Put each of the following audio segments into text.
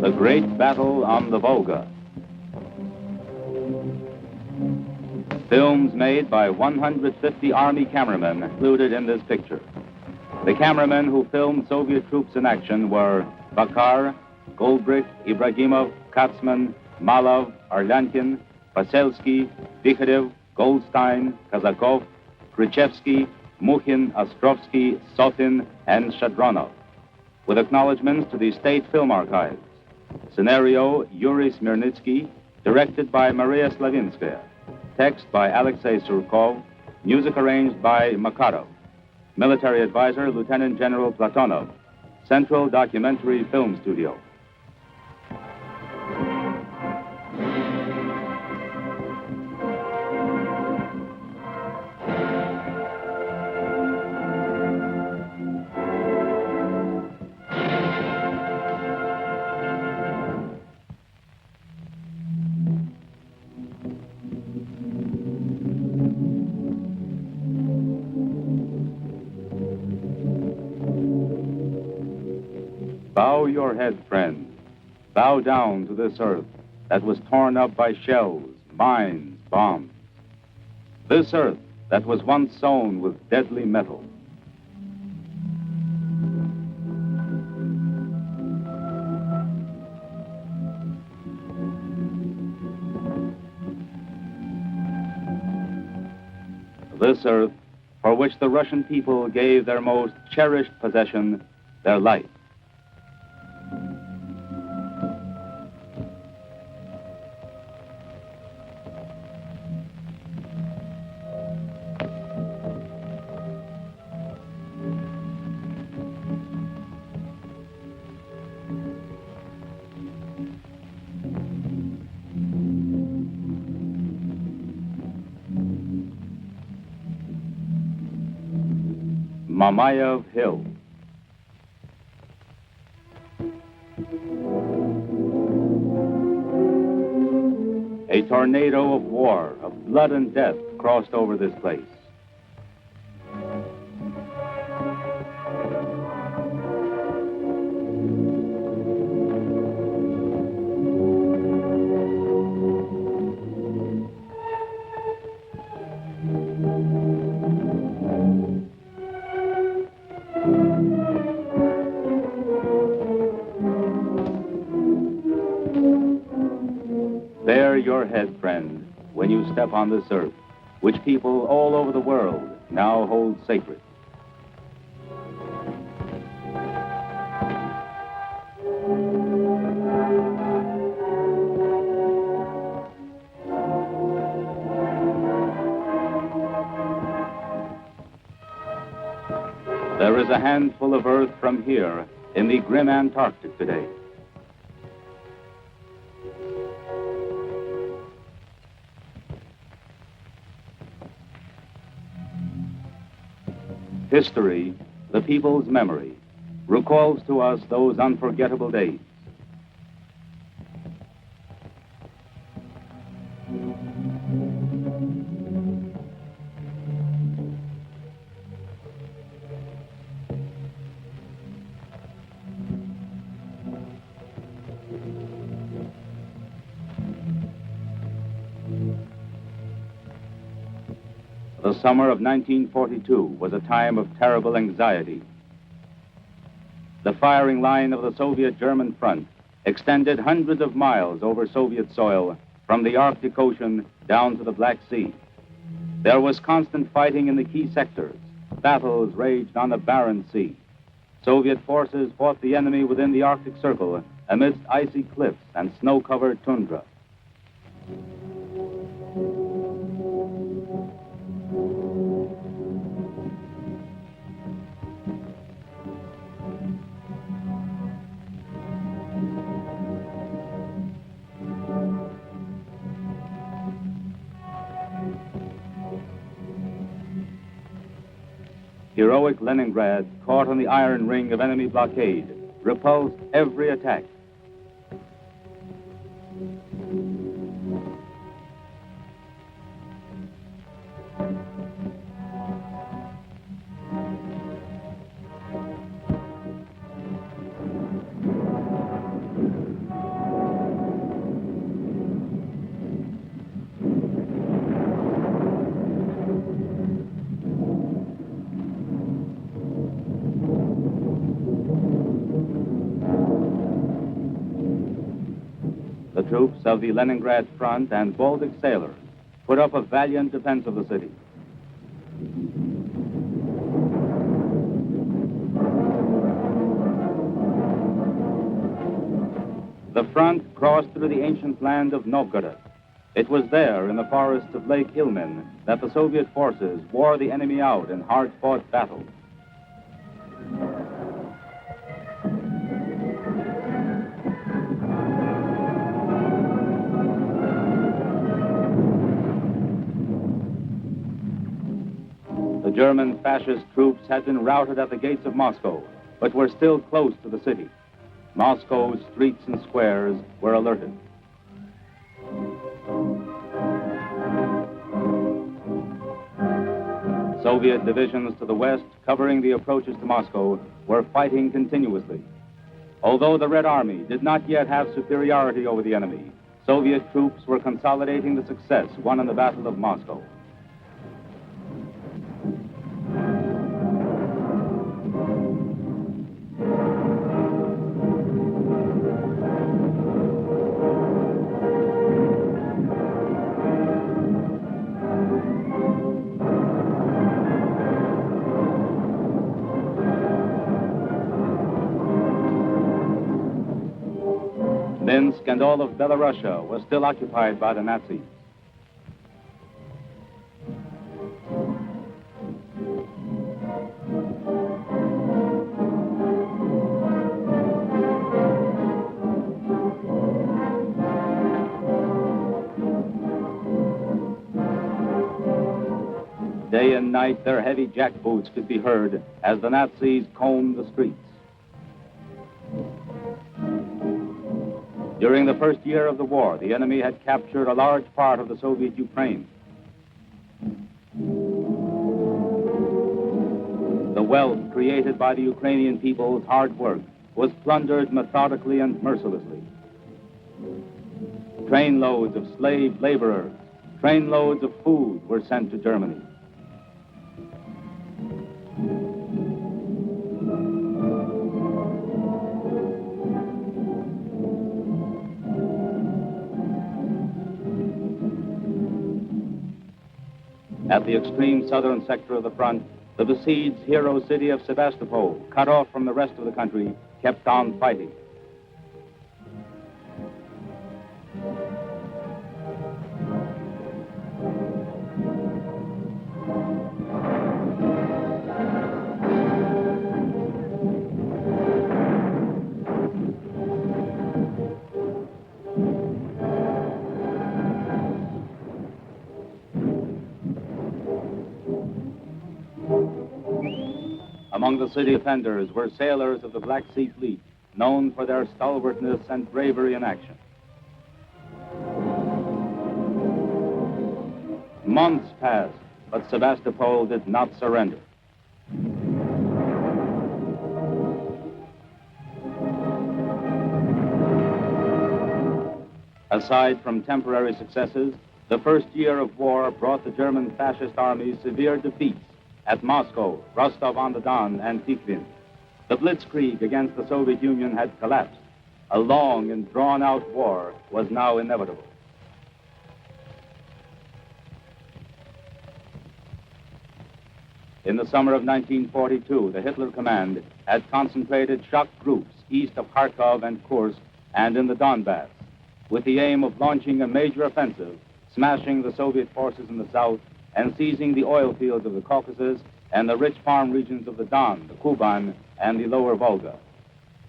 The Great Battle on the Volga. Films made by 150 Army cameramen included in this picture. The cameramen who filmed Soviet troops in action were Bakar, Goldbrich, Ibragimov, Katzman, Malov, Arlyankin, Paselsky, Vikharev, Goldstein, Kazakov, Khrushchevsky, Mukhin, Ostrovsky, Sotin, and Shadronov, with acknowledgments to the State Film Archives. Scenario, Yuri Smirnitsky, directed by Maria Slavinskaya. Text by Alexei Surkov, music arranged by Makarov. Military advisor, Lieutenant General Platonov. Central Documentary Film Studio. Bow your head, friend. Bow down to this earth that was torn up by shells, mines, bombs. This earth that was once sown with deadly metal. This earth for which the Russian people gave their most cherished possession, their life. Mamayev Hill. A tornado of war, of blood and death crossed over this place. Bare your head, friend, when you step on this earth, which people all over the world now hold sacred. There is a handful of earth from here in the grim Antarctic today. History, the people's memory, recalls to us those unforgettable days. The summer of 1942 was a time of terrible anxiety. The firing line of the Soviet-German front extended hundreds of miles over Soviet soil from the Arctic Ocean down to the Black Sea. There was constant fighting in the key sectors. Battles raged on the Barents Sea. Soviet forces fought the enemy within the Arctic Circle amidst icy cliffs and snow-covered tundra. Heroic Leningrad, caught on the iron ring of enemy blockade, repulsed every attack. troops of the Leningrad Front and Baltic sailors put up a valiant defense of the city. The front crossed through the ancient land of Novgorod. It was there, in the forests of Lake Ilmen, that the Soviet forces wore the enemy out in hard-fought battles. The German fascist troops had been routed at the gates of Moscow, but were still close to the city. Moscow's streets and squares were alerted. Soviet divisions to the west, covering the approaches to Moscow, were fighting continuously. Although the Red Army did not yet have superiority over the enemy, Soviet troops were consolidating the success won in the Battle of Moscow. Minsk and all of Belorussia was still occupied by the Nazis. Day and night, their heavy jackboots could be heard as the Nazis combed the streets. During the first year of the war, the enemy had captured a large part of the Soviet Ukraine. The wealth created by the Ukrainian people's hard work was plundered methodically and mercilessly. Trainloads of slave laborers, trainloads of food were sent to Germany. At the extreme southern sector of the front, the besieged hero city of Sebastopol, cut off from the rest of the country, kept on fighting. Among the city defenders were sailors of the Black Sea Fleet, known for their stalwartness and bravery in action. Months passed, but Sebastopol did not surrender. Aside from temporary successes, the first year of war brought the German fascist armies severe defeats at Moscow, Rostov-on-the-Don, and Tikhvin. The blitzkrieg against the Soviet Union had collapsed. A long and drawn-out war was now inevitable. In the summer of 1942, the Hitler Command had concentrated shock groups east of Kharkov and Kursk and in the Donbass, with the aim of launching a major offensive, smashing the Soviet forces in the south and seizing the oil fields of the Caucasus and the rich farm regions of the Don, the Kuban, and the lower Volga.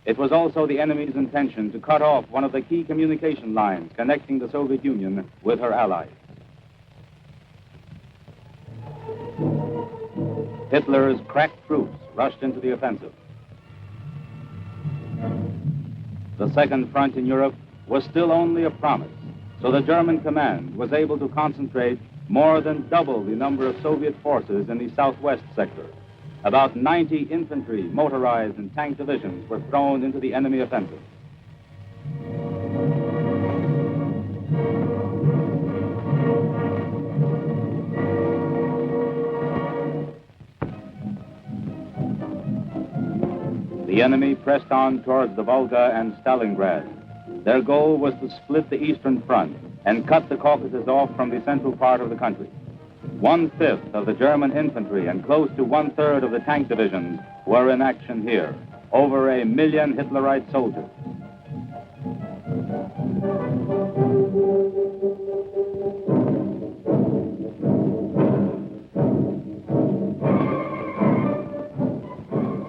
It was also the enemy's intention to cut off one of the key communication lines connecting the Soviet Union with her allies. Hitler's crack troops rushed into the offensive. The second front in Europe was still only a promise, so the German command was able to concentrate more than double the number of Soviet forces in the southwest sector. About 90 infantry, motorized, and tank divisions were thrown into the enemy offensive. The enemy pressed on towards the Volga and Stalingrad. Their goal was to split the Eastern Front and cut the Caucasus off from the central part of the country. 1/5 of the German infantry and close to 1/3 of the tank divisions were in action here. Over 1 million Hitlerite soldiers.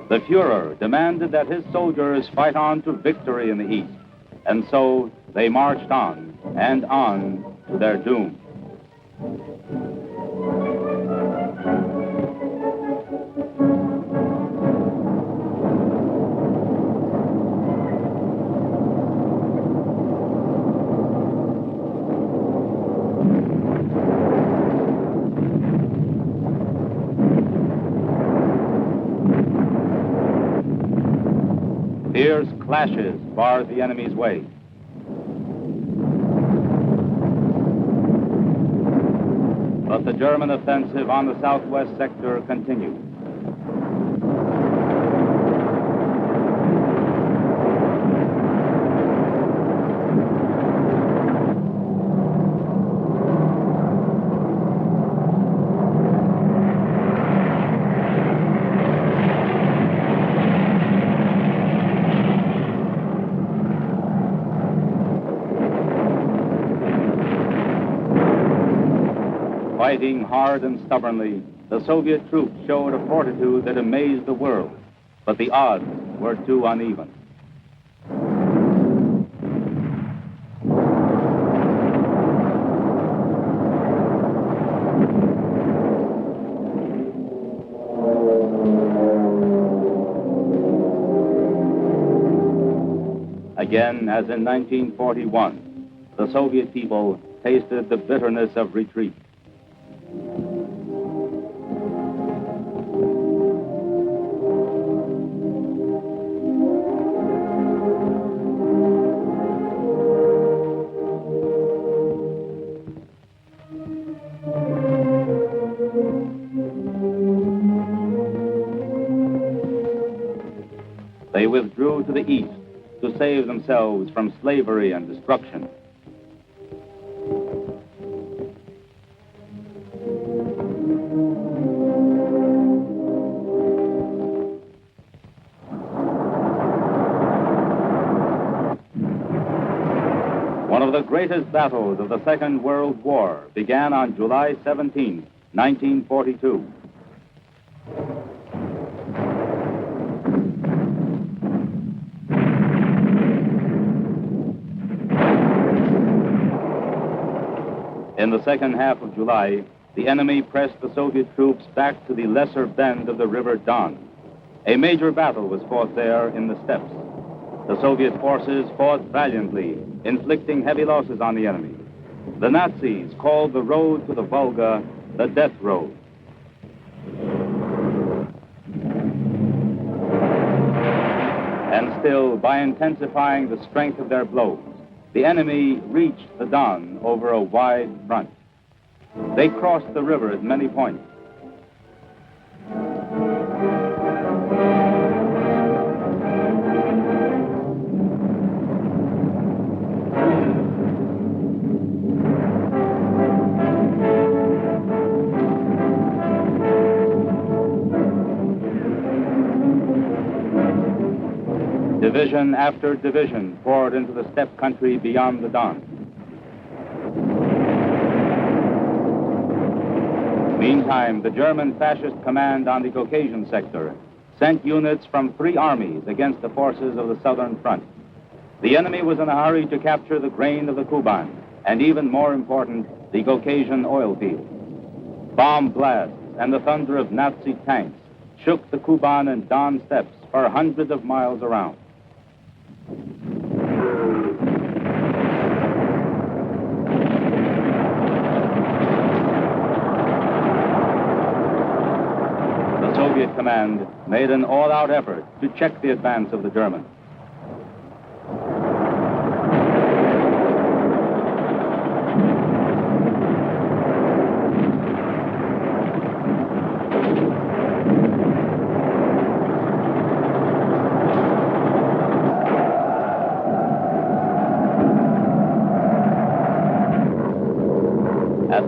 The Fuhrer demanded that his soldiers fight on to victory in the East, and so they marched on and on to their doom. Fierce clashes barred the enemy's way. But the German offensive on the southwest sector continued. Fighting hard and stubbornly, the Soviet troops showed a fortitude that amazed the world, but the odds were too uneven. Again, as in 1941, the Soviet people tasted the bitterness of retreat. They withdrew to the east to save themselves from slavery and destruction. One of the greatest battles of the Second World War began on July 17, 1942. In the second half of July, the enemy pressed the Soviet troops back to the lesser bend of the River Don. A major battle was fought there in the steppes. The Soviet forces fought valiantly, inflicting heavy losses on the enemy. The Nazis called the road to the Volga the Death Road. And still, by intensifying the strength of their blows, the enemy reached the Don over a wide front. They crossed the river at many points. Division after division poured into the steppe country beyond the Don. Meantime, the German fascist command on the Caucasian sector sent units from 3 armies against the forces of the southern front. The enemy was in a hurry to capture the grain of the Kuban, and even more important, the Caucasian oil fields. Bomb blasts and the thunder of Nazi tanks shook the Kuban and Don steppes for hundreds of miles around. The Soviet command made an all-out effort to check the advance of the Germans.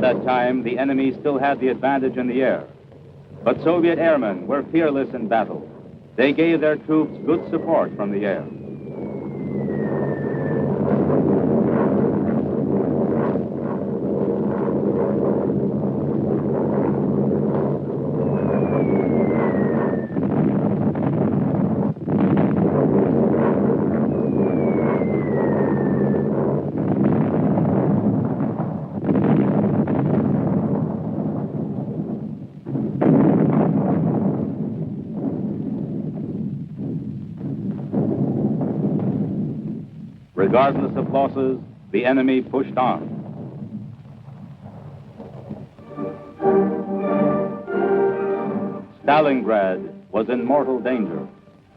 that time, the enemy still had the advantage in the air. But Soviet airmen were fearless in battle. They gave their troops good support from the air. Regardless of losses, the enemy pushed on. Stalingrad was in mortal danger.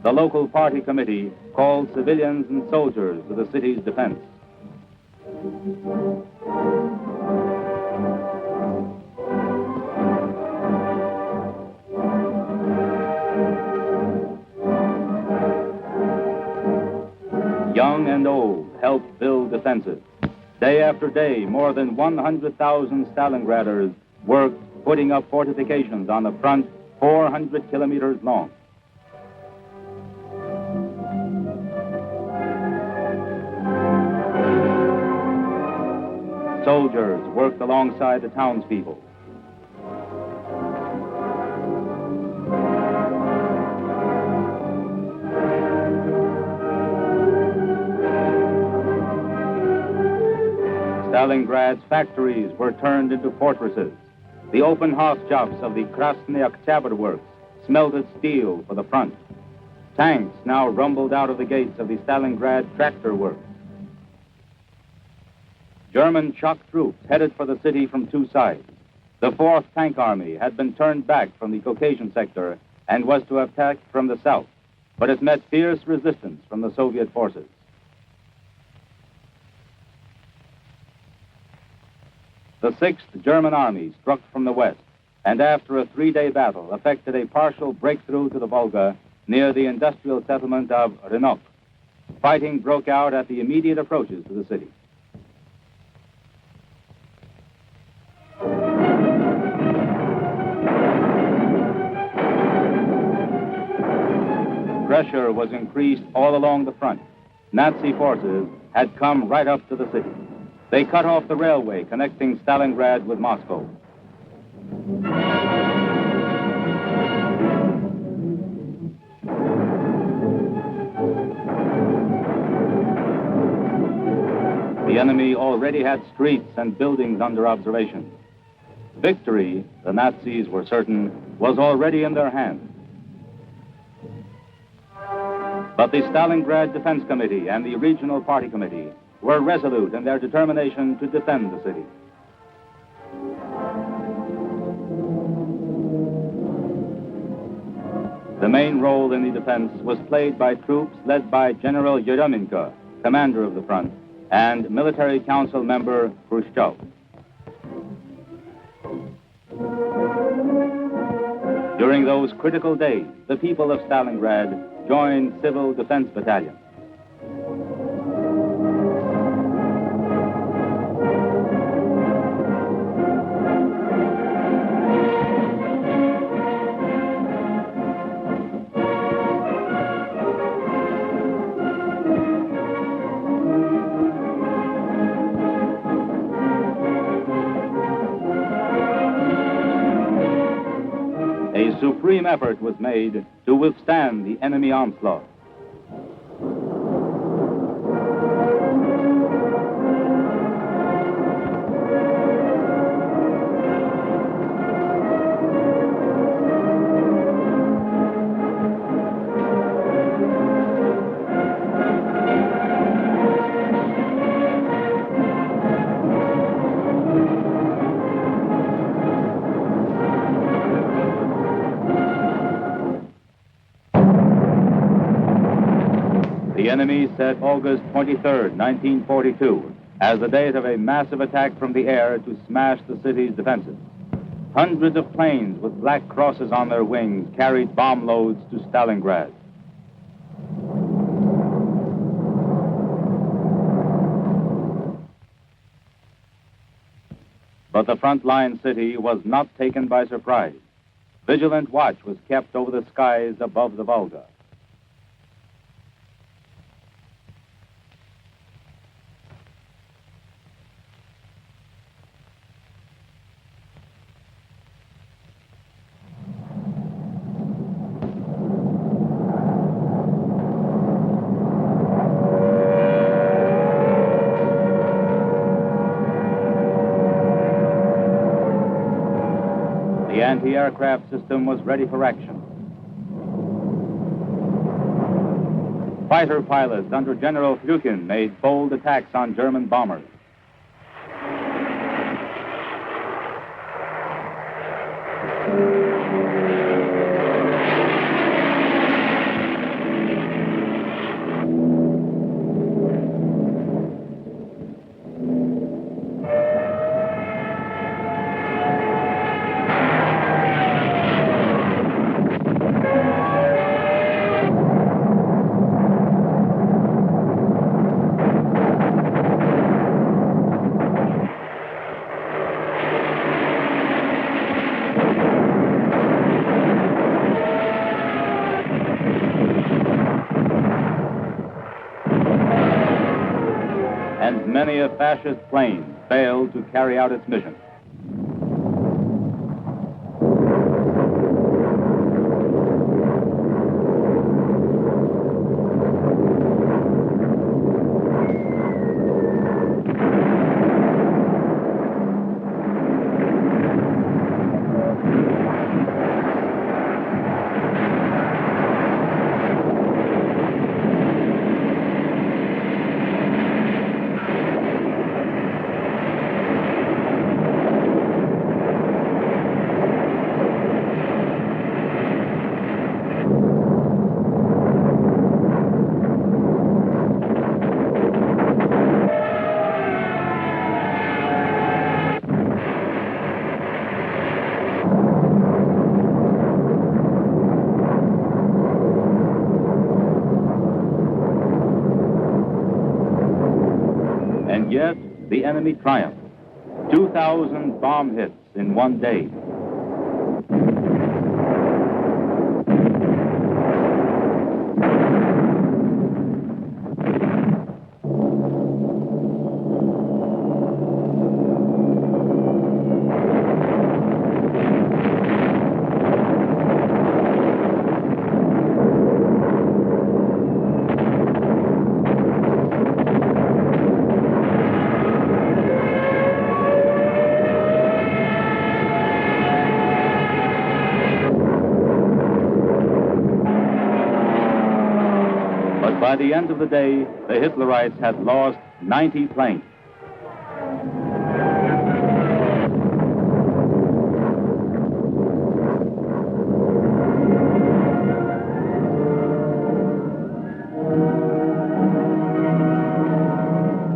The local party committee called civilians and soldiers to the city's defense. Young and old helped build defenses. Day after day, more than 100,000 Stalingraders worked putting up fortifications on the front 400 kilometers long. Soldiers worked alongside the townspeople. Stalingrad's factories were turned into fortresses. The open house shops of the Krasny Oktyabr works smelted steel for the front. Tanks now rumbled out of the gates of the Stalingrad tractor works. German shock troops headed for the city from two sides. The 4th Tank Army had been turned back from the Caucasian sector and was to attack from the south, but it met fierce resistance from the Soviet forces. The 6th German Army struck from the west, and after a 3-day battle, effected a partial breakthrough to the Volga near the industrial settlement of Rynok. Fighting broke out at the immediate approaches to the city. Pressure was increased all along the front. Nazi forces had come right up to the city. They cut off the railway connecting Stalingrad with Moscow. The enemy already had streets and buildings under observation. Victory, the Nazis were certain, was already in their hands. But the Stalingrad Defense Committee and the Regional Party Committee were resolute in their determination to defend the city. The main role in the defense was played by troops led by General Yeremenko, commander of the front, and military council member Khrushchev. During those critical days, the people of Stalingrad joined civil defense battalions. A supreme effort was made to withstand the enemy onslaught. The enemy set August 23, 1942, as the date of a massive attack from the air to smash the city's defenses. Hundreds of planes with black crosses on their wings carried bomb loads to Stalingrad. But the front-line city was not taken by surprise. Vigilant watch was kept over the skies above the Volga. The anti-aircraft system was ready for action. Fighter pilots under General Flukin made bold attacks on German bombers. And many a fascist plane failed to carry out its mission. And yet, the enemy triumphed. 2,000 bomb hits in one day. By the end of the day, the Hitlerites had lost 90 planes.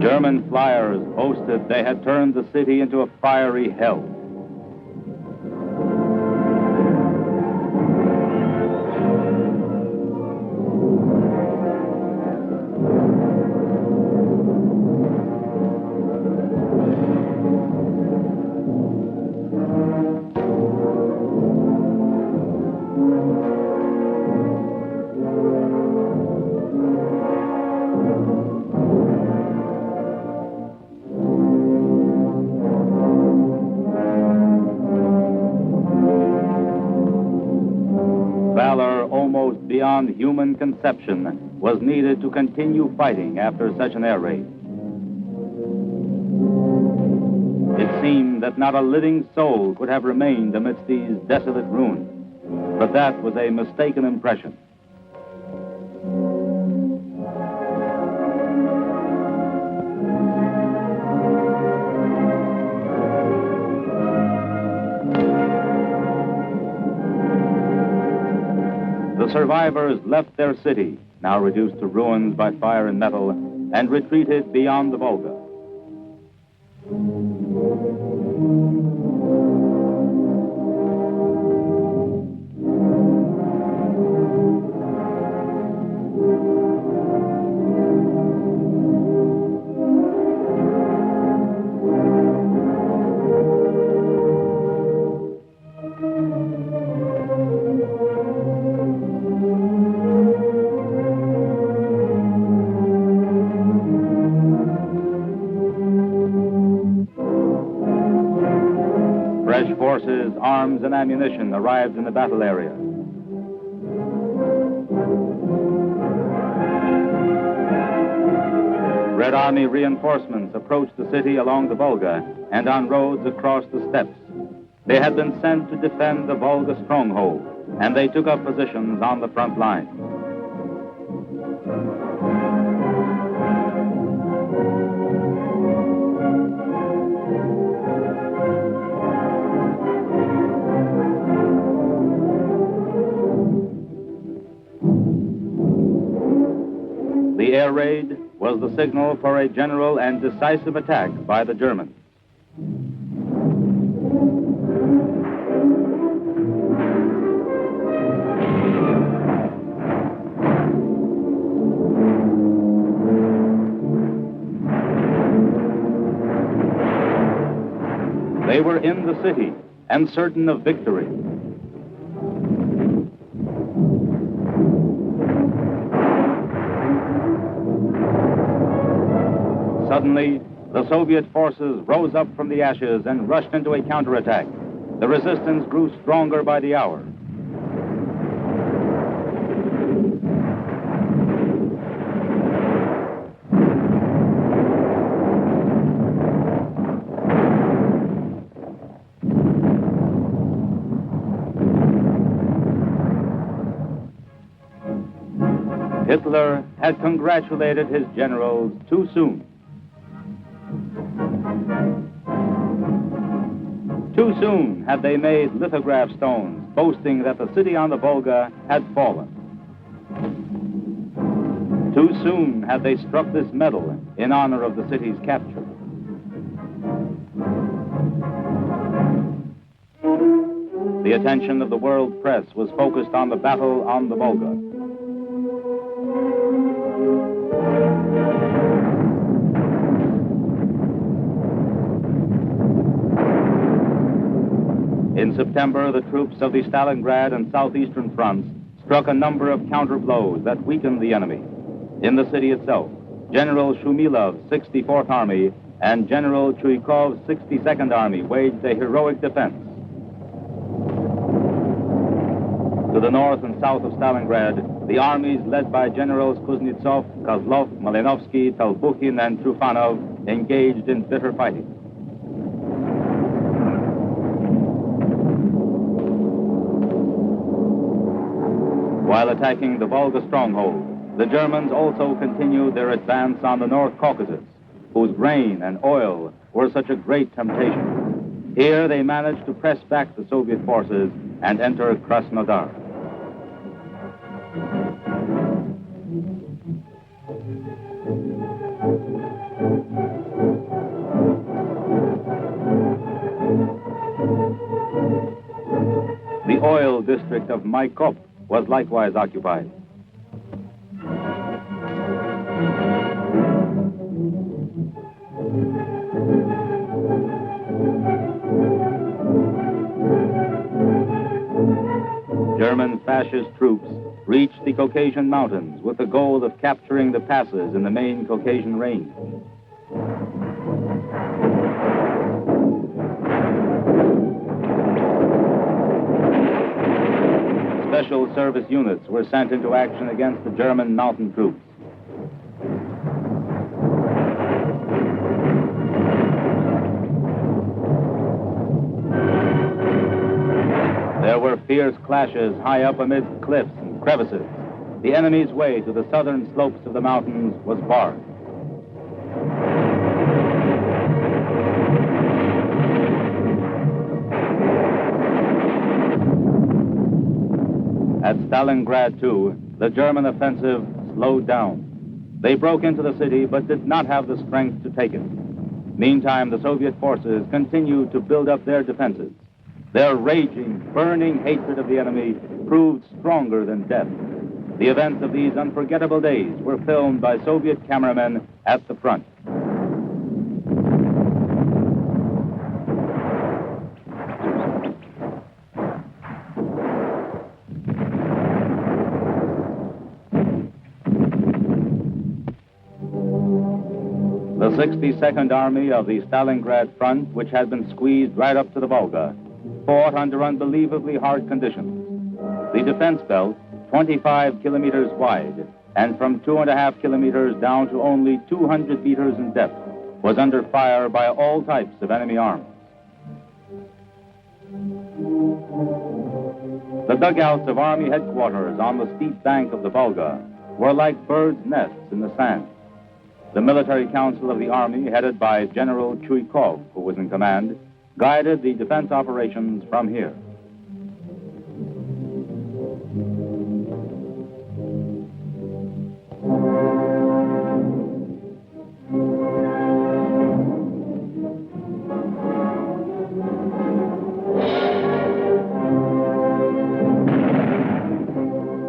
German flyers boasted they had turned the city into a fiery hell. Valor almost beyond human conception was needed to continue fighting after such an air raid. It seemed that not a living soul could have remained amidst these desolate ruins, but that was a mistaken impression. The survivors left their city, now reduced to ruins by fire and metal, and retreated beyond the Volga. forces, arms, and ammunition arrived in the battle area. Red Army reinforcements approached the city along the Volga and on roads across the steppes. They had been sent to defend the Volga stronghold, and they took up positions on the front line. The air raid was the signal for a general and decisive attack by the Germans. They were in the city and certain of victory. Suddenly, the Soviet forces rose up from the ashes and rushed into a counterattack. The resistance grew stronger by the hour. Hitler had congratulated his generals too soon. Too soon had they made lithograph stones boasting that the city on the Volga had fallen. Too soon had they struck this medal in honor of the city's capture. The attention of the world press was focused on the battle on the Volga. In September, the troops of the Stalingrad and southeastern fronts struck a number of counter-blows that weakened the enemy. In the city itself, General Shumilov's 64th Army and General Chuikov's 62nd Army waged a heroic defense. To the north and south of Stalingrad, the armies led by Generals Kuznetsov, Kozlov, Malinovsky, Tolbukhin, and Trufanov engaged in bitter fighting. While attacking the Volga stronghold, the Germans also continued their advance on the North Caucasus, whose grain and oil were such a great temptation. Here they managed to press back the Soviet forces and enter Krasnodar. The oil district of Maikop was likewise occupied. German fascist troops reached the Caucasian mountains with the goal of capturing the passes in the main Caucasian range. Special service units were sent into action against the German mountain troops. There were fierce clashes high up amidst cliffs and crevices. The enemy's way to the southern slopes of the mountains was barred. At Stalingrad, too, the German offensive slowed down. They broke into the city but did not have the strength to take it. Meantime, the Soviet forces continued to build up their defenses. Their raging, burning hatred of the enemy proved stronger than death. The events of these unforgettable days were filmed by Soviet cameramen at the front. The 62nd Army of the Stalingrad front, which had been squeezed right up to the Volga, fought under unbelievably hard conditions. The defense belt, 25 kilometers wide, and from 2.5 kilometers down to only 200 meters in depth, was under fire by all types of enemy arms. The dugouts of Army headquarters on the steep bank of the Volga were like birds' nests in the sand. The military council of the Army, headed by General Chuikov, who was in command, guided the defense operations from here.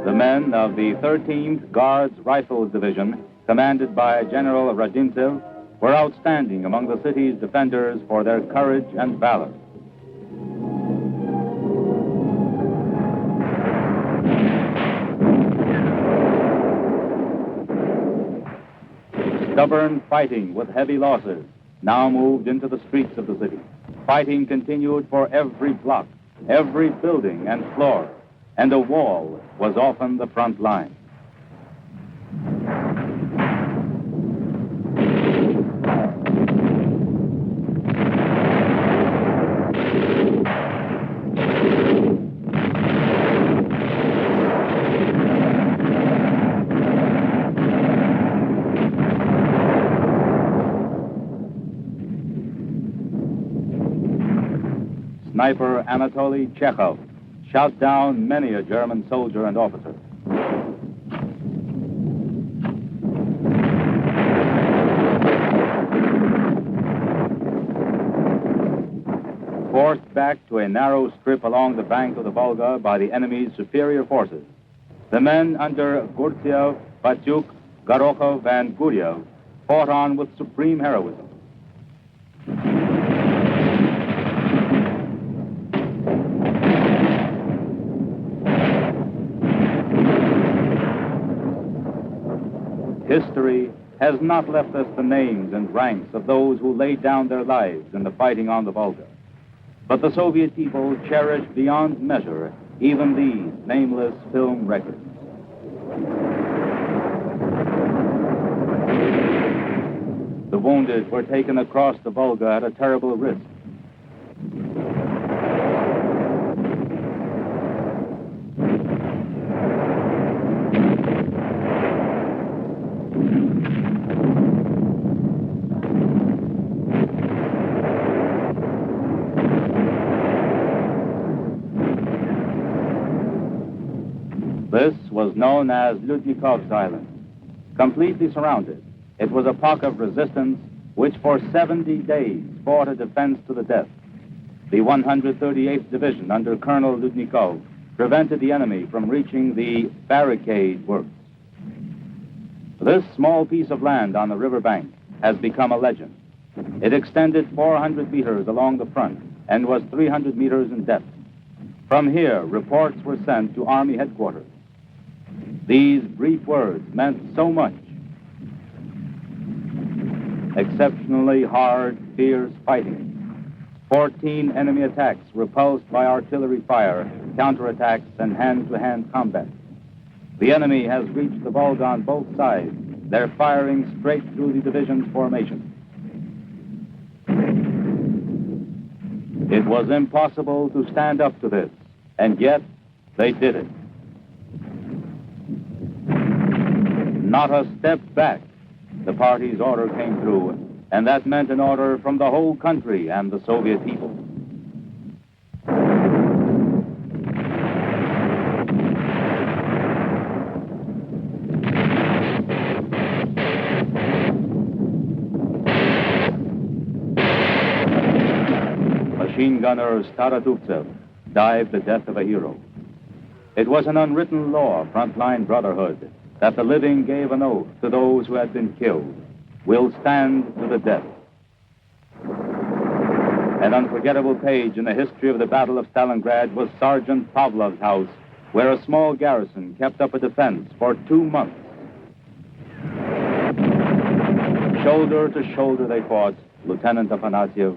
The men of the 13th Guards Rifles Division, commanded by General Radintsev, were outstanding among the city's defenders for their courage and valor. Stubborn fighting with heavy losses now moved into the streets of the city. Fighting continued for every block, every building and floor, and a wall was often the front line. Sniper Anatoly Chekhov shot down many a German soldier and officer. Forced back to a narrow strip along the bank of the Volga by the enemy's superior forces, the men under Gurtsev, Batyuk, Gorokhov, and Guryev fought on with supreme heroism. History has not left us the names and ranks of those who laid down their lives in the fighting on the Volga. But the Soviet people cherish beyond measure even these nameless film records. The wounded were taken across the Volga at a terrible risk. This was known as Ludnikov's Island. Completely surrounded, it was a pock of resistance which for 70 days fought a defense to the death. The 138th Division under Colonel Ludnikov prevented the enemy from reaching the barricade works. This small piece of land on the riverbank has become a legend. It extended 400 meters along the front and was 300 meters in depth. From here, reports were sent to Army headquarters. These brief words meant so much. Exceptionally hard, fierce fighting. 14 enemy attacks repulsed by artillery fire, counterattacks, and hand-to-hand combat. The enemy has reached the Volga on both sides. They're firing straight through the division's formation. It was impossible to stand up to this, and yet they did it. Not a step back. The party's order came through, and that meant an order from the whole country and the Soviet people. Machine gunner Staratuvtsev died the death of a hero. It was an unwritten law of frontline brotherhood that the living gave an oath to those who had been killed. We'll stand to the death. An unforgettable page in the history of the Battle of Stalingrad was Sergeant Pavlov's house, where a small garrison kept up a defense for 2 months. Shoulder to shoulder they fought, Lieutenant Afanasyev,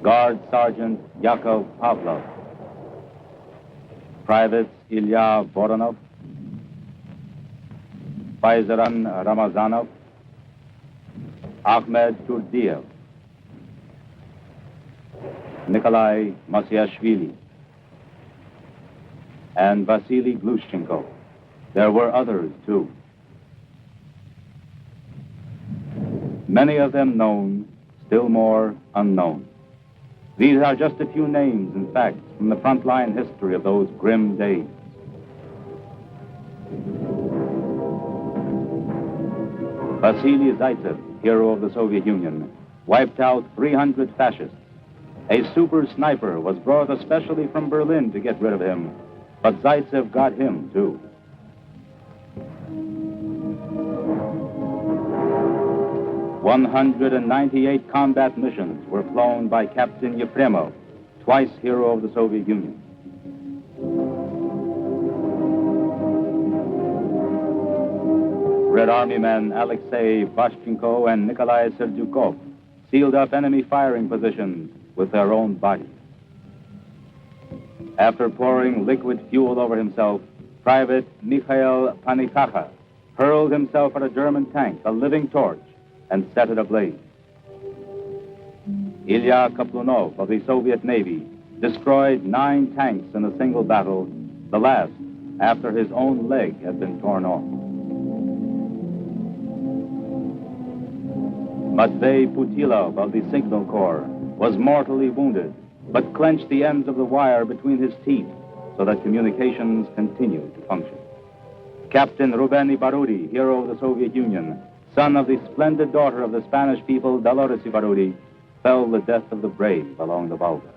Guard Sergeant Yakov Pavlov, Privates Ilya Voronov, Faizaran Ramazanov, Ahmed Turdiev, Nikolai Masyashvili, and Vasily Glushchenko. There were others, too. Many of them known, still more unknown. These are just a few names and facts from the frontline history of those grim days. Vasily Zaitsev, hero of the Soviet Union, wiped out 300 fascists. A super sniper was brought especially from Berlin to get rid of him, but Zaitsev got him, too. "198 combat missions were flown by Captain Yefremov, twice hero of the Soviet Union. Red Army men Alexei Vashchenko and Nikolai Serdyukov sealed up enemy firing positions with their own bodies. After pouring liquid fuel over himself, Private Mikhail Panikacha hurled himself at a German tank, a living torch, and set it ablaze. Ilya Kaplunov of the Soviet Navy destroyed 9 tanks in a single battle, the last after his own leg had been torn off. Matvey Putilov of the Signal Corps was mortally wounded, but clenched the ends of the wire between his teeth so that communications continued to function. Captain Ruben Ibarudi, hero of the Soviet Union, son of the splendid daughter of the Spanish people, Dolores Ibarudi, fell the death of the brave along the Volga.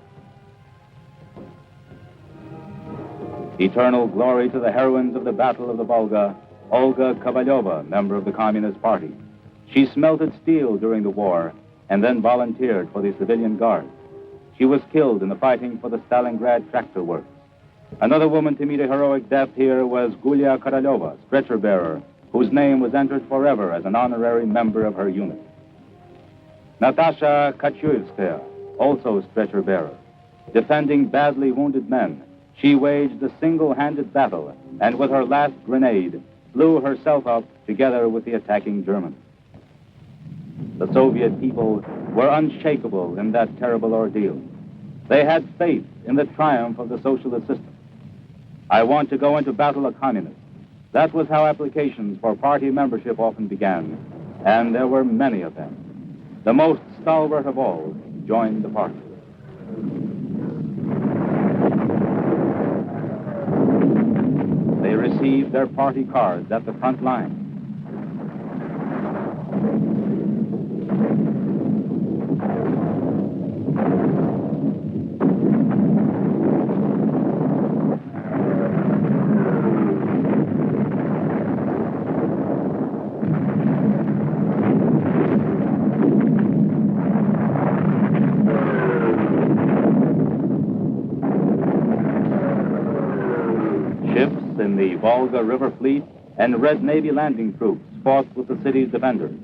Eternal glory to the heroines of the Battle of the Volga, Olga Kovalyova, member of the Communist Party. She smelted steel during the war and then volunteered for the civilian guard. She was killed in the fighting for the Stalingrad tractor works. Another woman to meet a heroic death here was Gulia Karalyova, stretcher bearer, whose name was entered forever as an honorary member of her unit. Natasha Kachuevskaya, also stretcher bearer. Defending badly wounded men, she waged a single-handed battle and with her last grenade blew herself up together with the attacking Germans. The Soviet people were unshakable in that terrible ordeal. They had faith in the triumph of the socialist system. I want to go into battle a communist. That was how applications for party membership often began, and there were many of them. The most stalwart of all joined the party. They received their party cards at the front line. In the Volga River Fleet and Red Navy landing troops fought with the city's defenders.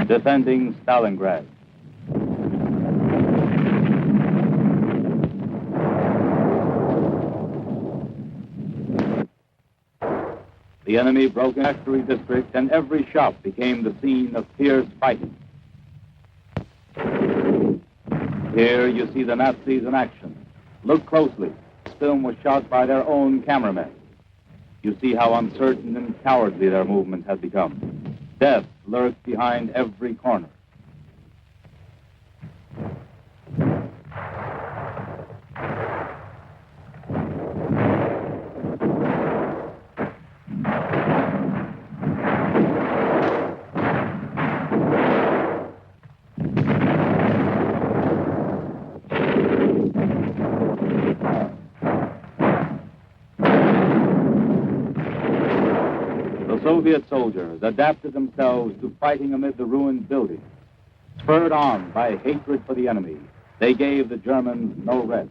Defending Stalingrad. The enemy broke in factory district and every shop became the scene of fierce fighting. Here you see the Nazis in action. Look closely. This film was shot by their own cameramen. You see how uncertain and cowardly their movement has become. Death lurks behind every corner. Soviet soldiers adapted themselves to fighting amid the ruined buildings. Spurred on by hatred for the enemy, they gave the Germans no rest.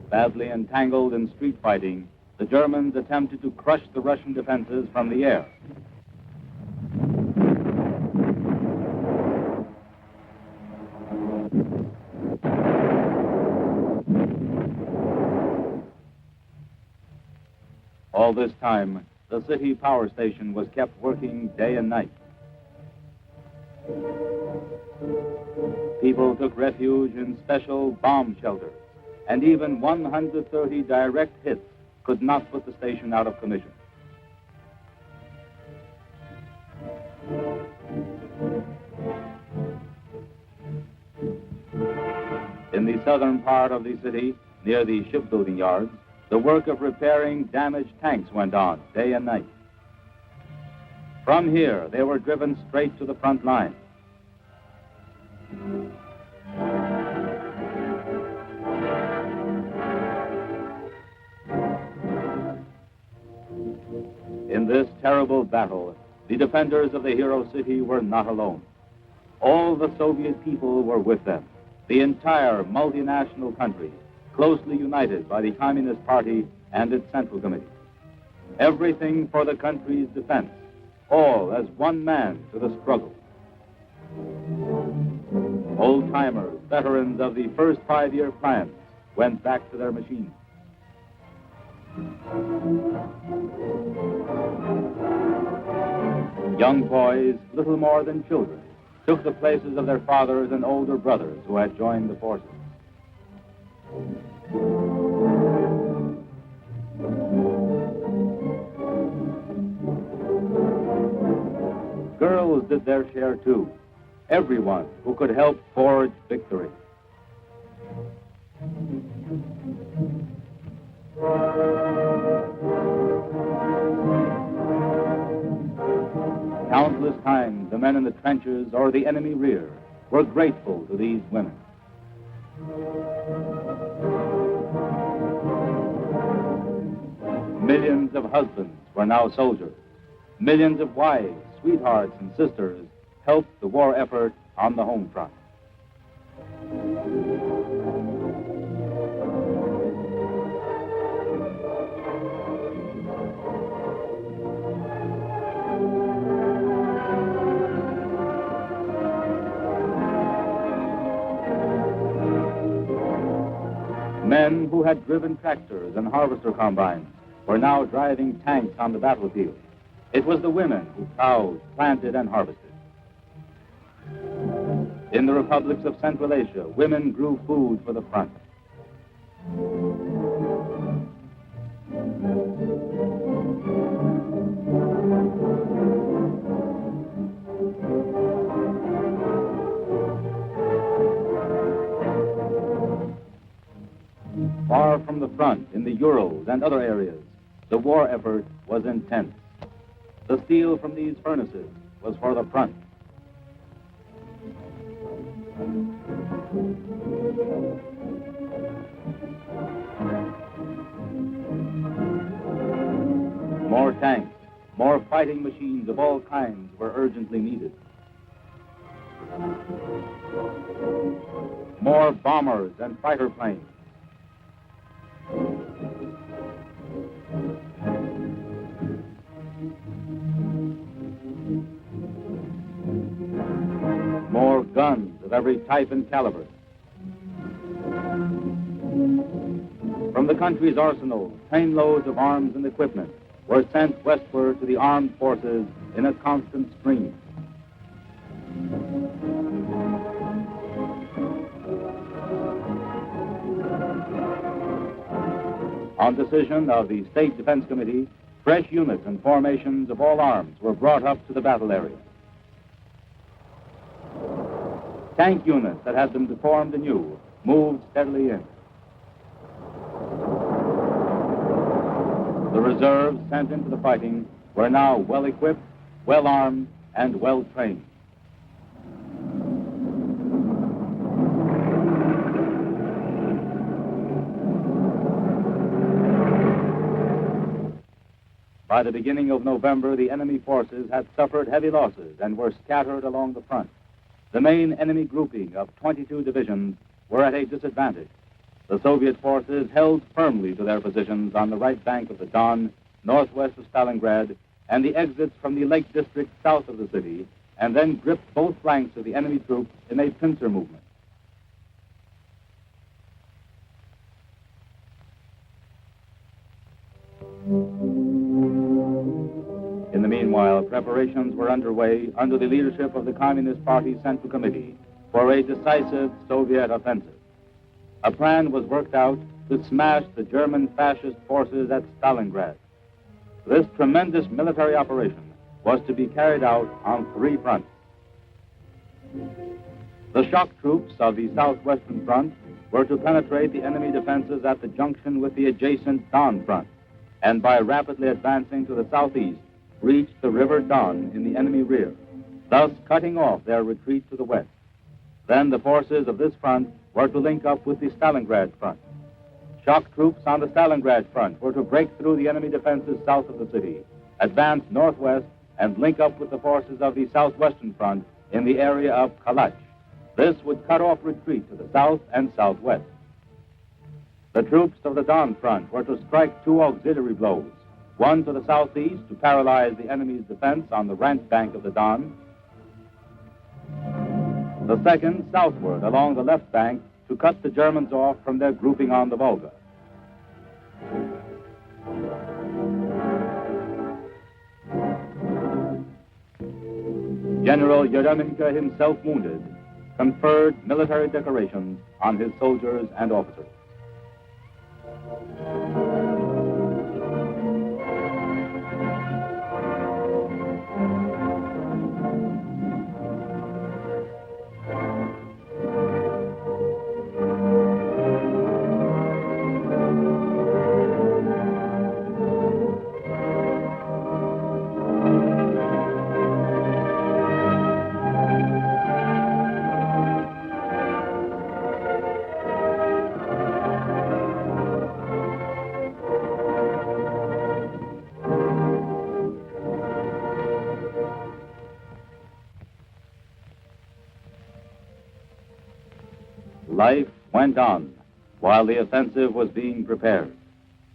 Badly entangled in street fighting, the Germans attempted to crush the Russian defenses from the air. All this time, the city power station was kept working day and night. People took refuge in special bomb shelters, and even 130 direct hits could not put the station out of commission. In the southern part of the city, near the shipbuilding yards, the work of repairing damaged tanks went on day and night. From here, they were driven straight to the front line. In this terrible battle, the defenders of the hero city were not alone. All the Soviet people were with them, the entire multinational country, closely united by the Communist Party and its Central Committee. Everything for the country's defense, all as one man to the struggle. Old-timers, veterans of the first 5-year plans, went back to their machines. Young boys, little more than children, took the places of their fathers and older brothers who had joined the forces. Girls did their share too. Everyone who could help forge victory. Countless times, the men in the trenches or the enemy rear were grateful to these women. Millions of husbands were now soldiers. Millions of wives, sweethearts, and sisters helped the war effort on the home front. Men who had driven tractors and harvester combines were now driving tanks on the battlefield. It was the women who plowed, planted, and harvested. In the republics of Central Asia, women grew food for the front. Far from the front, in the Urals and other areas, the war effort was intense. The steel from these furnaces was for the front. More tanks, more fighting machines of all kinds were urgently needed. More bombers and fighter planes. More guns of every type and caliber. From the country's arsenals, trainloads of arms and equipment were sent westward to the armed forces in a constant stream. On decision of the State Defense Committee, fresh units and formations of all arms were brought up to the battle area. Tank units that had been deformed anew moved steadily in. The reserves sent into the fighting were now well equipped, well armed, and well trained. By the beginning of November, the enemy forces had suffered heavy losses and were scattered along the front. The main enemy grouping of 22 divisions were at a disadvantage. The Soviet forces held firmly to their positions on the right bank of the Don, northwest of Stalingrad, and the exits from the Lake District south of the city, and then gripped both flanks of the enemy troops in a pincer movement. In the meanwhile, preparations were underway under the leadership of the Communist Party Central Committee for a decisive Soviet offensive. A plan was worked out to smash the German fascist forces at Stalingrad. This tremendous military operation was to be carried out on 3 fronts. The shock troops of the southwestern front were to penetrate the enemy defenses at the junction with the adjacent Don front, and by rapidly advancing to the southeast, reach the River Don in the enemy rear, thus cutting off their retreat to the west. Then the forces of this front were to link up with the Stalingrad front. Shock troops on the Stalingrad front were to break through the enemy defenses south of the city, advance northwest, and link up with the forces of the southwestern front in the area of Kalach. This would cut off retreat to the south and southwest. The troops of the Don front were to strike 2 auxiliary blows, one to the southeast to paralyze the enemy's defense on the right bank of the Don, the second southward along the left bank to cut the Germans off from their grouping on the Volga. General Yeremenko, himself wounded, conferred military decorations on his soldiers and officers. Life went on while the offensive was being prepared.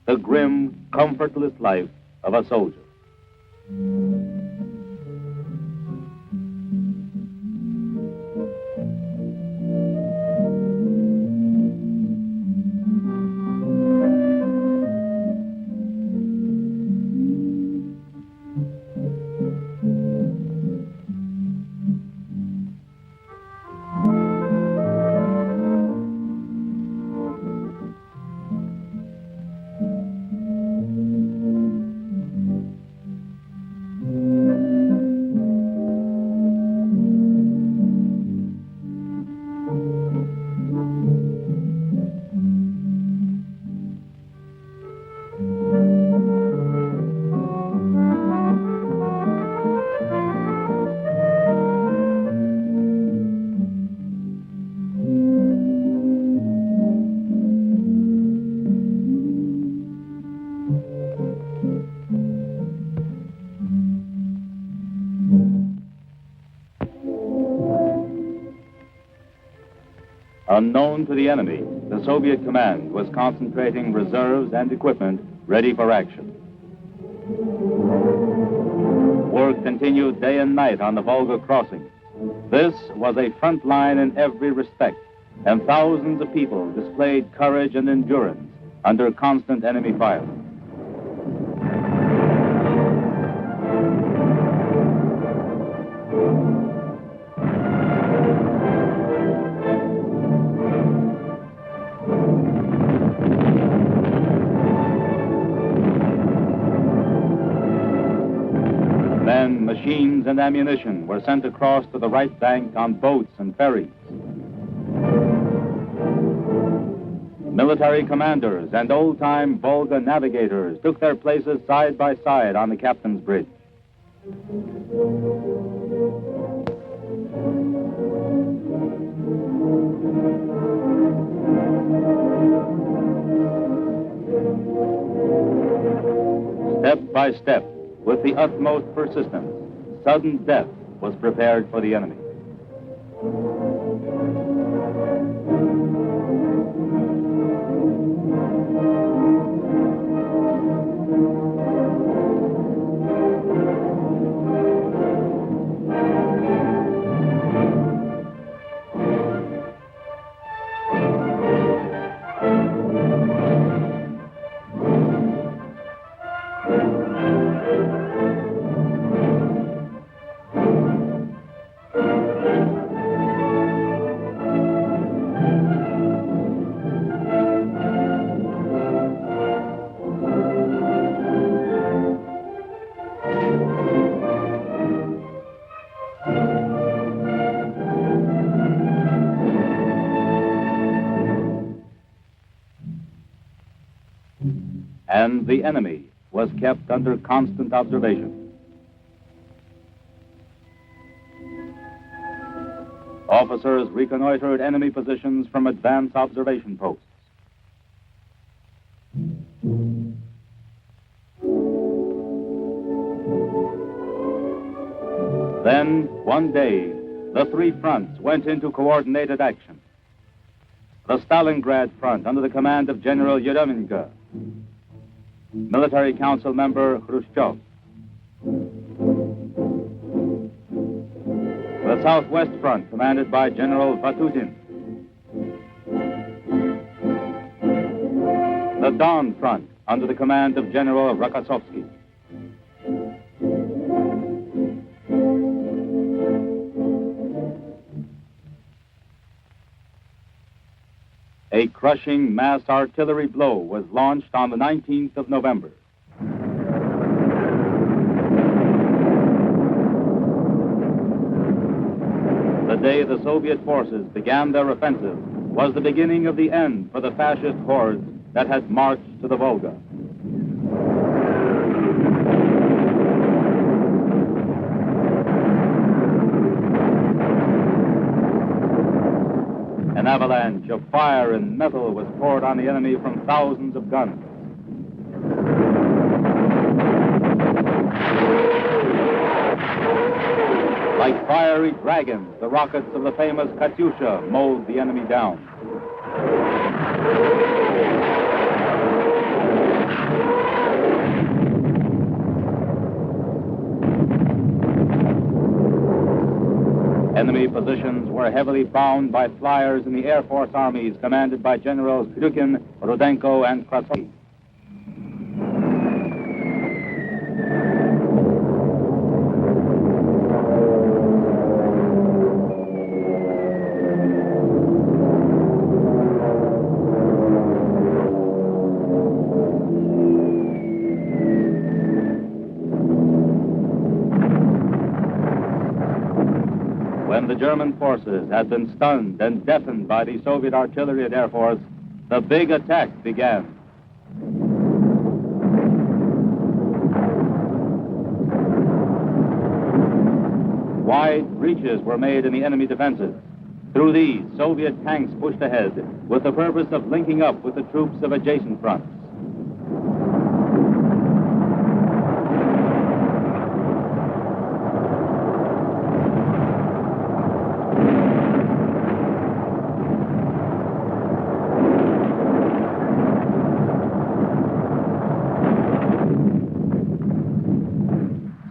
The grim, comfortless life of a soldier. Unknown to the enemy, the Soviet command was concentrating reserves and equipment ready for action. Work continued day and night on the Volga crossing. This was a front line in every respect, and thousands of people displayed courage and endurance under constant enemy fire. Then machines and ammunition were sent across to the right bank on boats and ferries. Military commanders and old-time Volga navigators took their places side by side on the captain's bridge. Step by step, with the utmost persistence, sudden death was prepared for the enemy. And the enemy was kept under constant observation. Officers reconnoitered enemy positions from advance observation posts. Then, one day, the three fronts went into coordinated action. The Stalingrad front under the command of General Yeremenko, Military Council member Khrushchev. The Southwest Front, commanded by General Vatutin. The Don Front, under the command of General Rokossovsky. A crushing mass artillery blow was launched on the 19th of November. The day the Soviet forces began their offensive was the beginning of the end for the fascist hordes that had marched to the Volga. An avalanche of fire and metal was poured on the enemy from thousands of guns. Like fiery dragons, the rockets of the famous Katyusha mowed the enemy down. Enemy positions were heavily bombed by flyers in the Air Force armies commanded by Generals Kryukin, Rudenko, and Krasovsky. When the German forces had been stunned and deafened by the Soviet artillery and Air Force, the big attack began. Wide breaches were made in the enemy defenses. Through these, Soviet tanks pushed ahead with the purpose of linking up with the troops of adjacent fronts.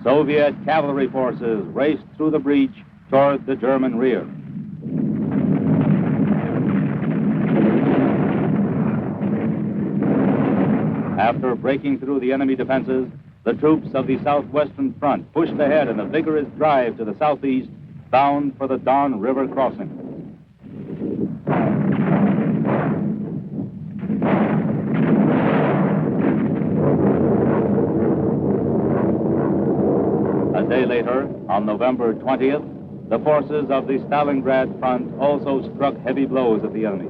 Soviet cavalry forces raced through the breach toward the German rear. After breaking through the enemy defenses, the troops of the Southwestern Front pushed ahead in a vigorous drive to the southeast, bound for the Don River crossing. A day later, on November 20th, the forces of the Stalingrad front also struck heavy blows at the enemy.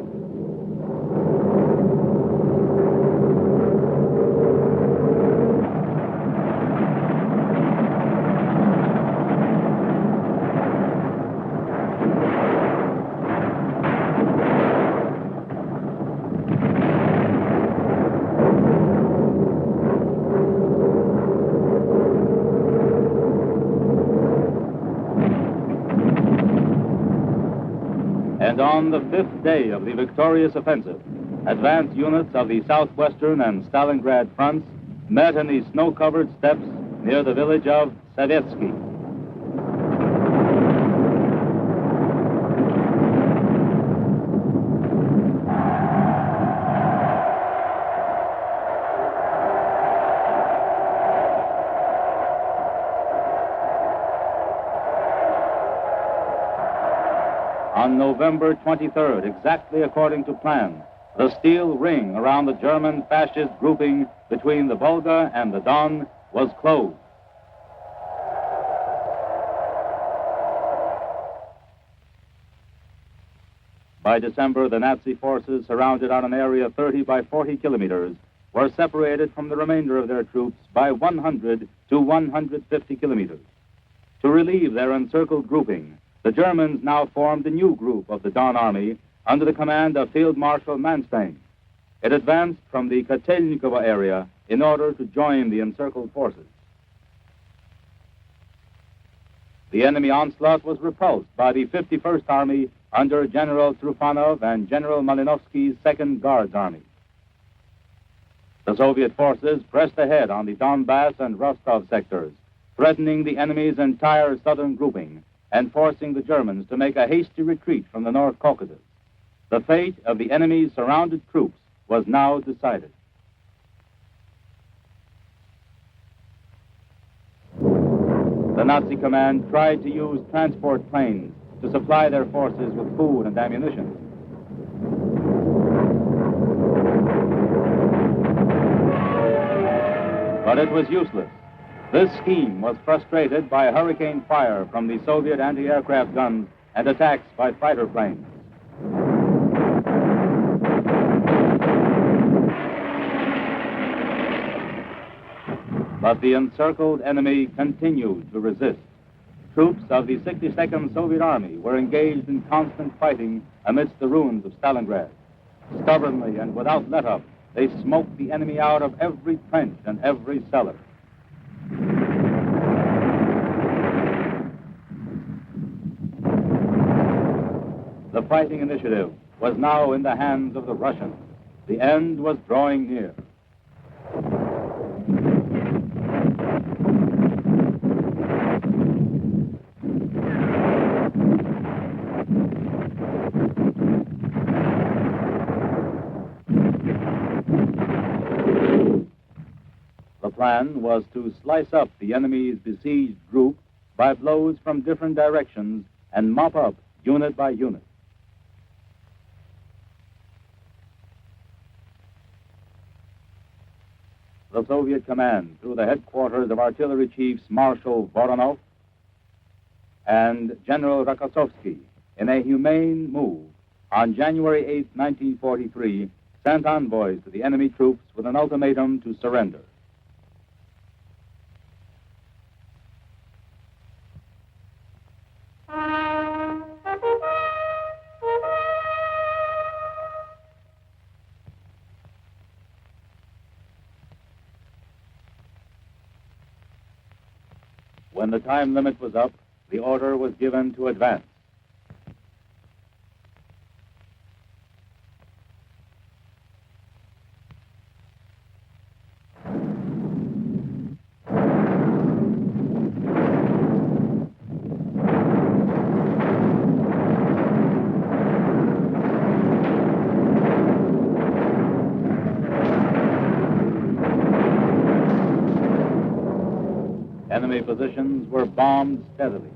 And on the 5th day of the victorious offensive, advanced units of the southwestern and Stalingrad fronts met in the snow-covered steppes near the village of Savetsky. On November 23rd, exactly according to plan, the steel ring around the German fascist grouping between the Volga and the Don was closed. By December, the Nazi forces, surrounded on an area 30 by 40 kilometers, were separated from the remainder of their troops by 100 to 150 kilometers. To relieve their encircled grouping, the Germans now formed a new group of the Don Army under the command of Field Marshal Manstein. It advanced from the Kotelnikovo area in order to join the encircled forces. The enemy onslaught was repulsed by the 51st Army under General Trufanov and General Malinovsky's 2nd Guards Army. The Soviet forces pressed ahead on the Donbass and Rostov sectors, threatening the enemy's entire southern grouping and forcing the Germans to make a hasty retreat from the North Caucasus. The fate of the enemy's surrounded troops was now decided. The Nazi command tried to use transport planes to supply their forces with food and ammunition. But it was useless. This scheme was frustrated by hurricane fire from the Soviet anti-aircraft guns and attacks by fighter planes. But the encircled enemy continued to resist. Troops of the 62nd Soviet Army were engaged in constant fighting amidst the ruins of Stalingrad. Stubbornly and without let-up, they smoked the enemy out of every trench and every cellar. The fighting initiative was now in the hands of the Russians. The end was drawing near. The plan was to slice up the enemy's besieged group by blows from different directions and mop up unit by unit. The Soviet command, through the headquarters of Artillery Chiefs Marshal Voronov and General Rokossovsky, in a humane move, on January 8, 1943, sent envoys to the enemy troops with an ultimatum to surrender. When the time limit was up, the order was given to advance. Enemy positions were bombed steadily.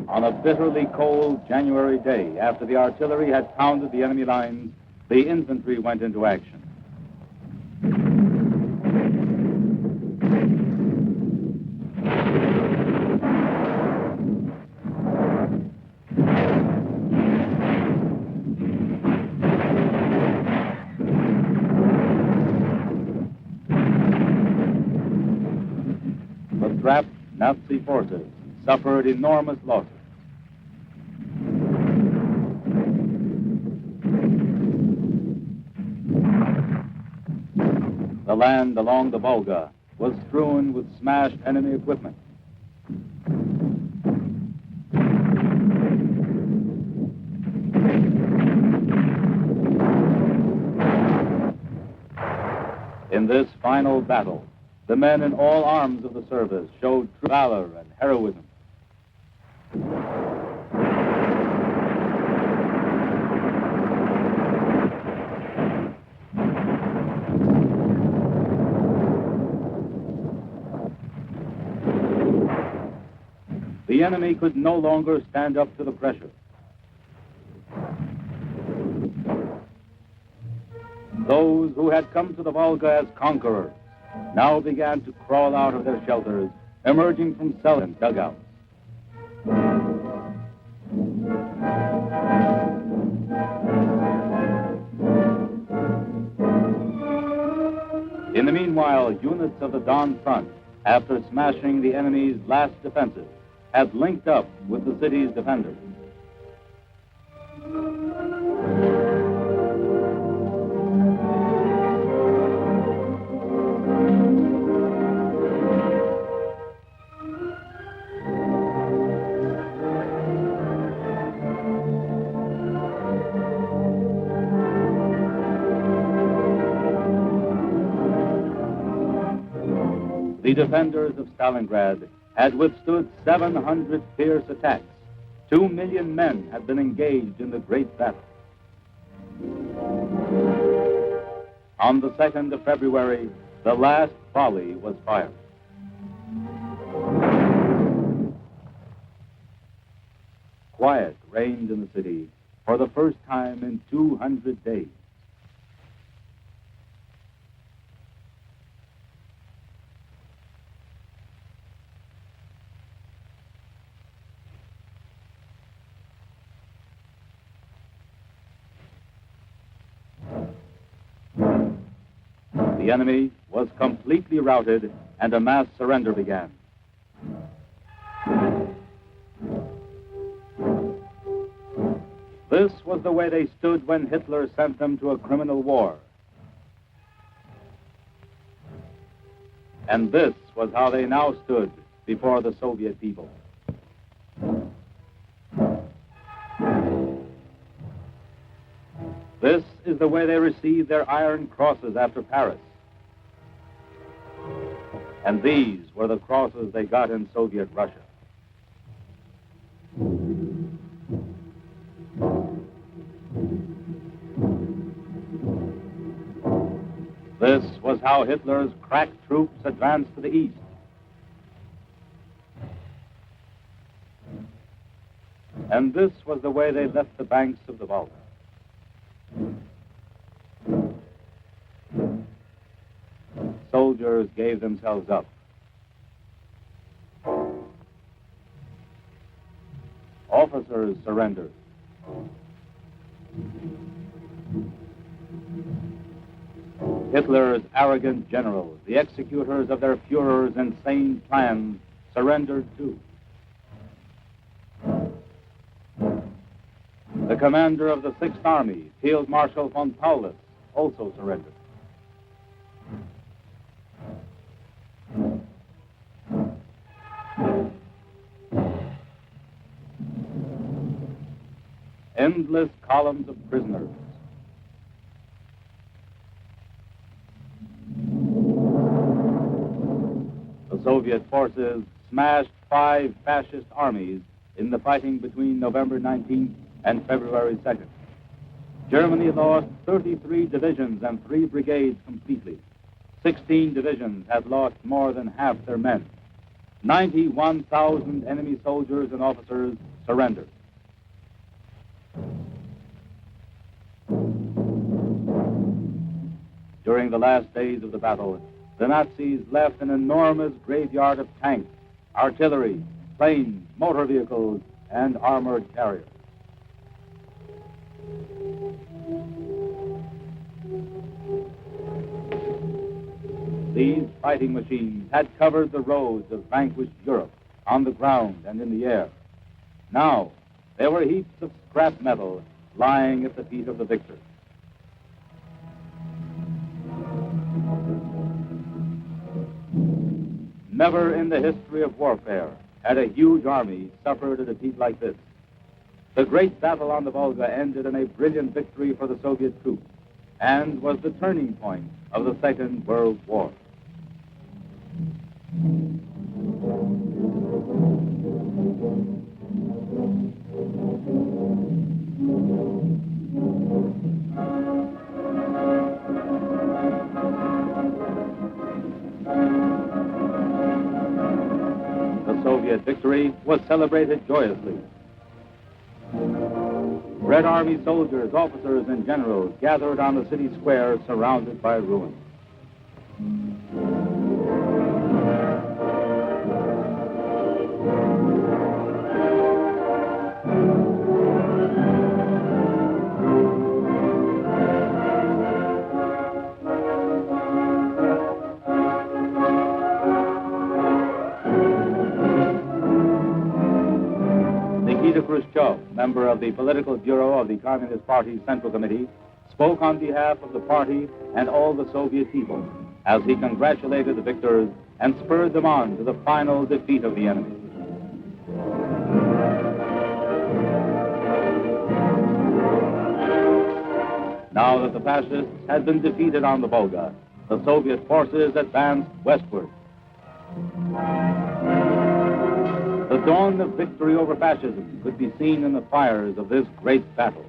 On a bitterly cold January day, after the artillery had pounded the enemy lines, the infantry went into action. trapped Nazi forces suffered enormous losses. The land along the Volga was strewn with smashed enemy equipment. In this final battle, the men in all arms of the service showed true valor and heroism. The enemy could no longer stand up to the pressure. Those who had come to the Volga as conquerors now began to crawl out of their shelters, emerging from cells and dugouts. In the meanwhile, units of the Don Front, after smashing the enemy's last defenses, had linked up with the city's defenders. The defenders of Stalingrad had withstood 700 fierce attacks. 2 million men had been engaged in the great battle. On the 2nd of February, the last volley was fired. Quiet reigned in the city for the first time in 200 days. The enemy was completely routed, and a mass surrender began. This was the way they stood when Hitler sent them to a criminal war. And this was how they now stood before the Soviet people. This is the way they received their Iron Crosses after Paris. And these were the crosses they got in Soviet Russia. This was how Hitler's crack troops advanced to the east. And this was the way they left the banks of the Volga. Soldiers gave themselves up. Officers surrendered. Hitler's arrogant generals, the executors of their Führer's insane plans, surrendered too. The commander of the 6th Army, Field Marshal von Paulus, also surrendered. Endless columns of prisoners. The Soviet forces smashed 5 fascist armies in the fighting between November 19th and February 2nd. Germany lost 33 divisions and 3 brigades completely. 16 divisions had lost more than half their men. 91,000 enemy soldiers and officers surrendered. During the last days of the battle, the Nazis left an enormous graveyard of tanks, artillery, planes, motor vehicles, and armored carriers. These fighting machines had covered the roads of vanquished Europe on the ground and in the air. Now, there were heaps of scrap metal lying at the feet of the victors. Never in the history of warfare had a huge army suffered a defeat like this. The great battle on the Volga ended in a brilliant victory for the Soviet troops and was the turning point of the Second World War. The Soviet victory was celebrated joyously. Red Army soldiers, officers, and generals gathered on the city square surrounded by ruins. Khrushchev, member of the Political Bureau of the Communist Party's Central Committee, spoke on behalf of the party and all the Soviet people as he congratulated the victors and spurred them on to the final defeat of the enemy. Now that the fascists had been defeated on the Volga, the Soviet forces advanced westward. The dawn of victory over fascism could be seen in the fires of this great battle.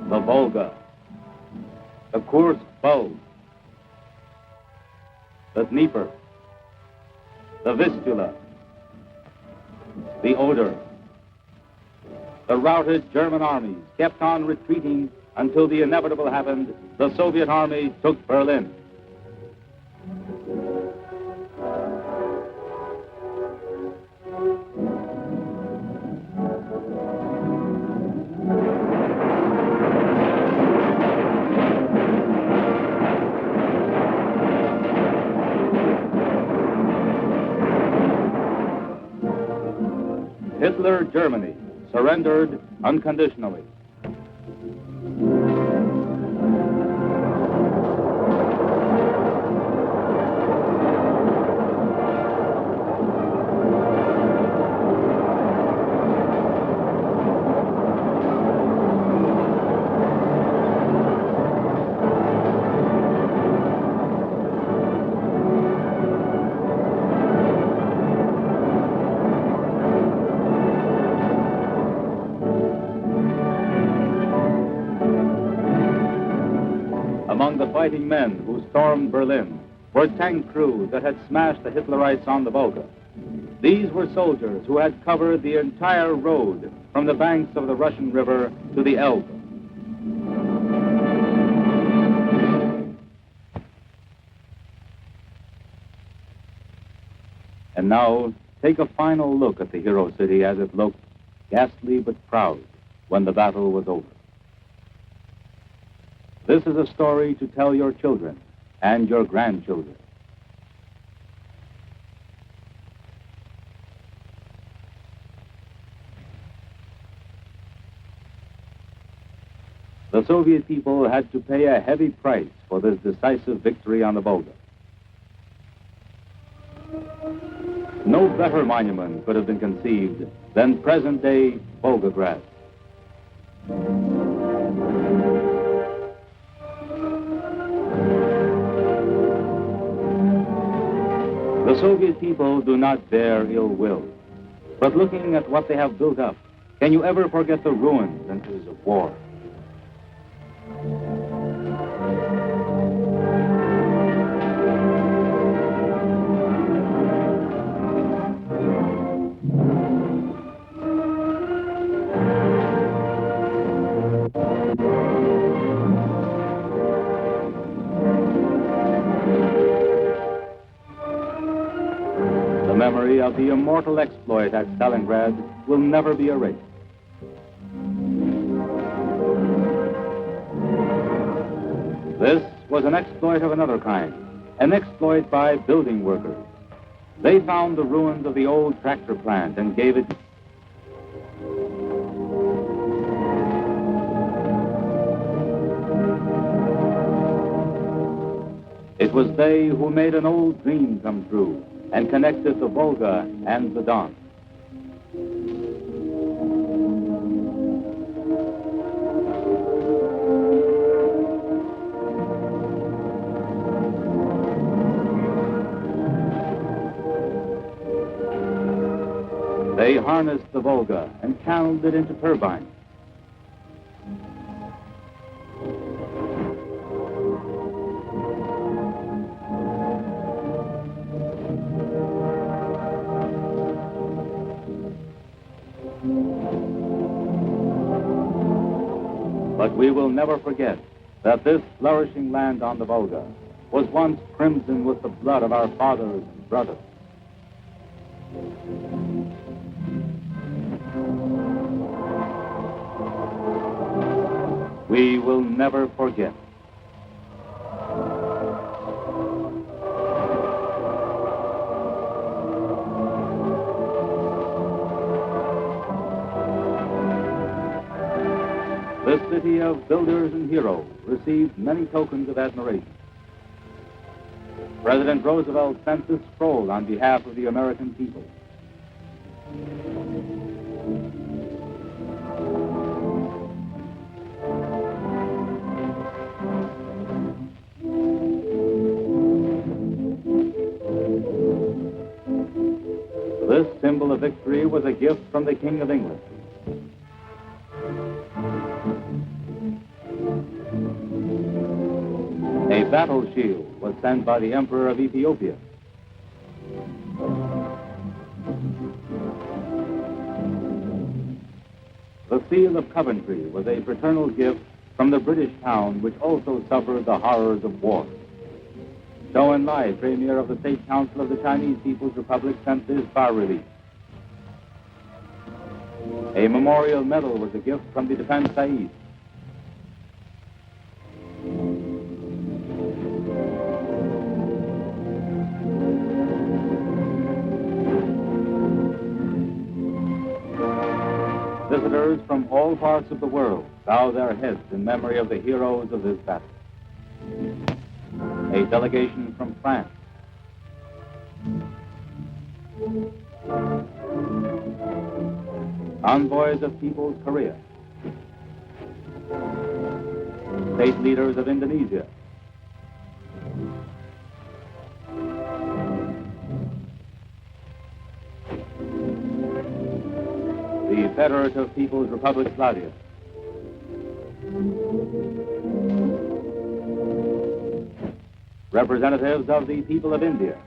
The Volga, the Kursk Bulge, the Dnieper, the Vistula, the Oder. The routed German armies kept on retreating until the inevitable happened. The Soviet army took Berlin. Hitler Germany surrendered unconditionally. Among the fighting men who stormed Berlin were tank crews that had smashed the Hitlerites on the Volga. These were soldiers who had covered the entire road from the banks of the Russian River to the Elbe. And now, take a final look at the hero city as it looked, ghastly but proud, when the battle was over. This is a story to tell your children and your grandchildren. The Soviet people had to pay a heavy price for this decisive victory on the Volga. No better monument could have been conceived than present-day Volgograd. The Soviet people do not bear ill will, but looking at what they have built up, can you ever forget the ruins and issues of war? memory of the immortal exploit at Stalingrad will never be erased. This was an exploit of another kind, an exploit by building workers. They found the ruins of the old tractor plant and gave it. It was they who made an old dream come true and connected the Volga and the Don. They harnessed the Volga and channeled it into turbines. But we will never forget that this flourishing land on the Volga was once crimson with the blood of our fathers and brothers. We will never forget. The city of builders and heroes received many tokens of admiration. President Roosevelt sent this scroll on behalf of the American people. This symbol of victory was a gift from the King of England. A battle shield was sent by the Emperor of Ethiopia. The seal of Coventry was a fraternal gift from the British town, which also suffered the horrors of war. Zhou Enlai, Premier of the State Council of the Chinese People's Republic, sent this bas-relief. A memorial medal was a gift from the Defense Said. Visitors from all parts of the world bow their heads in memory of the heroes of this battle. A delegation from France. Envoys of People's Korea. State leaders of Indonesia. The Federative People's Republic Slaviya. Representatives of the people of India.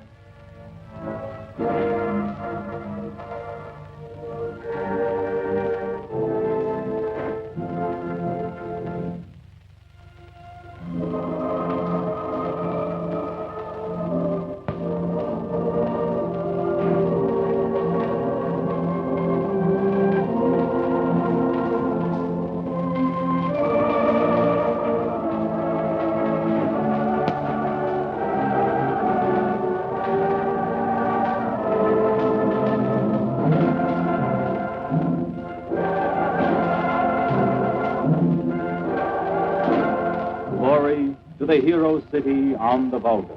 Glory to the hero city on the Volga.